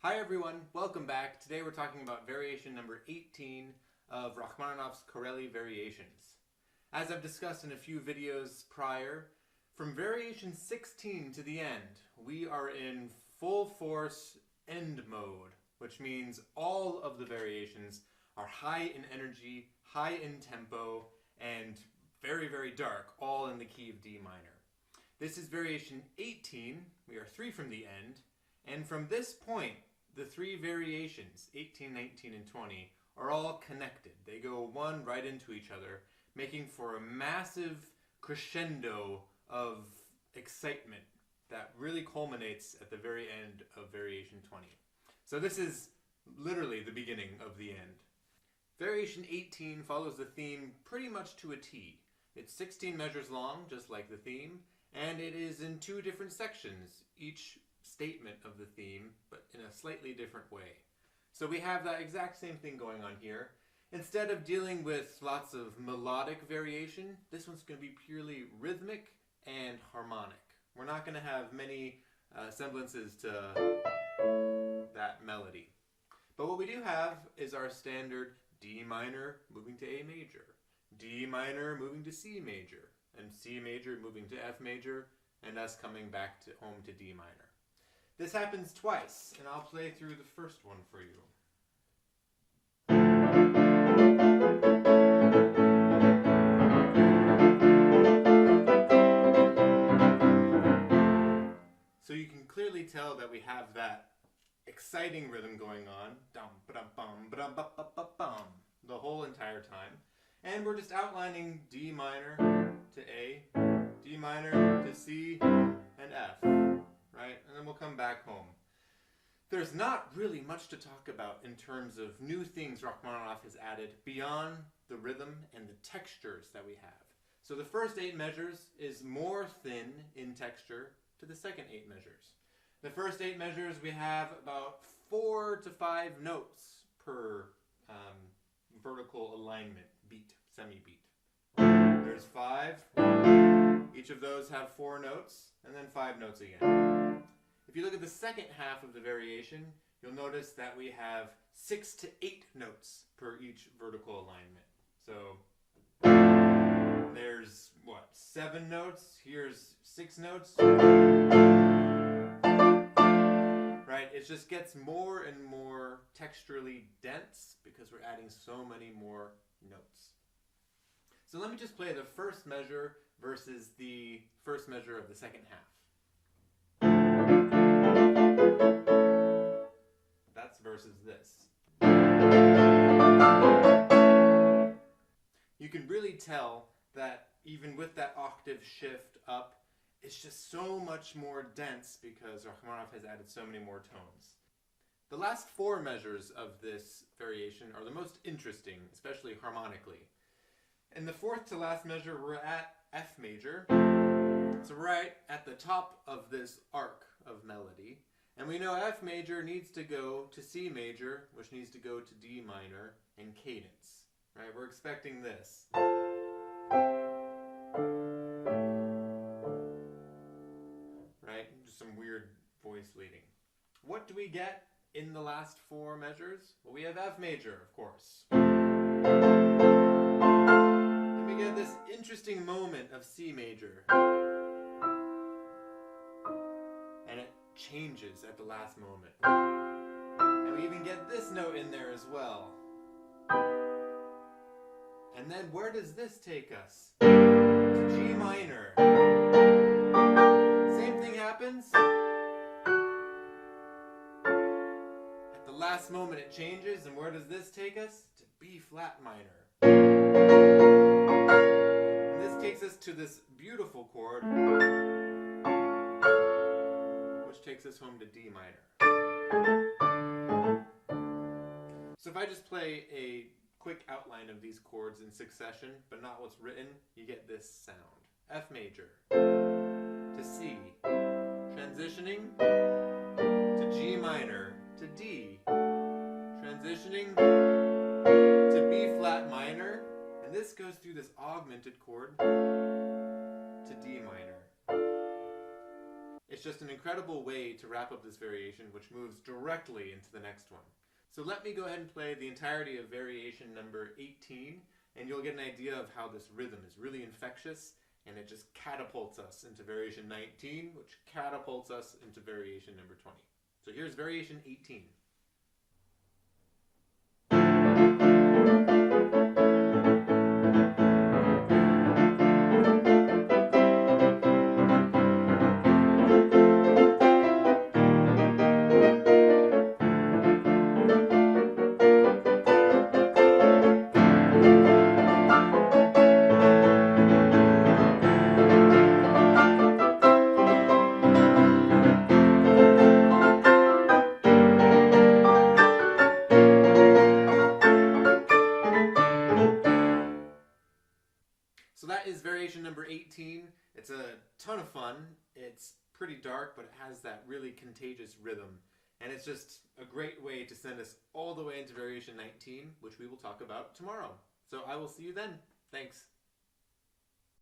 Hi everyone, welcome back. Today we're talking about variation number 18 of Rachmaninoff's Corelli variations. As I've discussed in a few videos prior, from variation 16 to the end, we are in full force end mode, which means all of the variations are high in energy, high in tempo, and very, very dark, all in the key of D minor. This is variation 18, we are 3 from the end, and from this point, the 3 variations, 18, 19, and 20, are all connected. They go one right into each other, making for a massive crescendo of excitement that really culminates at the very end of variation 20. So this is literally the beginning of the end. Variation 18 follows the theme pretty much to a T. It's 16 measures long, just like the theme, and it is in 2 different sections, each statement of the theme, but in a slightly different way. So we have that exact same thing going on here. Instead of dealing with lots of melodic variation, this one's going to be purely rhythmic and harmonic. We're not going to have many semblances to that melody. But what we do have is our standard D minor moving to A major, D minor moving to C major, and C major moving to F major, and us coming back to home to D minor. This happens twice, and I'll play through the first one for you. So you can clearly tell that we have that exciting rhythm going on, dum ba bum ba ba ba ba bum, the whole entire time. And we're just outlining D minor to A, D minor to C, and F. Right? And then we'll come back home. There's not really much to talk about in terms of new things Rachmaninoff has added beyond the rhythm and the textures that we have. So the first 8 measures is more thin in texture to the second 8 measures. The first 8 measures we have about 4 to 5 notes per vertical alignment, beat, semi-beat. There's 5. Each of those have 4 notes, and then 5 notes again. If you look at the second half of the variation, you'll notice that we have 6 to 8 notes per each vertical alignment. So there's, 7 notes? Here's 6 notes. Right? It just gets more and more texturally dense because we're adding so many more notes. So let me just play the first measure versus the first measure of the second half. That's versus this. You can really tell that even with that octave shift up, it's just so much more dense because Rachmaninoff has added so many more tones. The last 4 measures of this variation are the most interesting, especially harmonically. In the 4th to last measure, we're at F major. So right at the top of this arc of melody. And we know F major needs to go to C major, which needs to go to D minor in cadence. Right? We're expecting this. Right? Just some weird voice leading. What do we get in the last 4 measures? Well, we have F major, of course. Then we get this interesting moment of C major. And it changes at the last moment. And we even get this note in there as well. And then where does this take us? To G minor. Same thing happens. At the last moment it changes, and where does this take us? To B flat minor. And this takes us to this beautiful chord, which takes us home to D minor. So if I just play a quick outline of these chords in succession, but not what's written, you get this sound. F major to C, transitioning to G minor to D, transitioning to B flat minor, and this goes through this augmented chord to D minor. It's just an incredible way to wrap up this variation, which moves directly into the next one. So let me go ahead and play the entirety of variation number 18, and you'll get an idea of how this rhythm is really infectious, and it just catapults us into variation 19, which catapults us into variation number 20. So here's variation 18. So that is variation number 18. It's a ton of fun. It's pretty dark, but it has that really contagious rhythm. And it's just a great way to send us all the way into variation 19, which we will talk about tomorrow. So I will see you then. Thanks.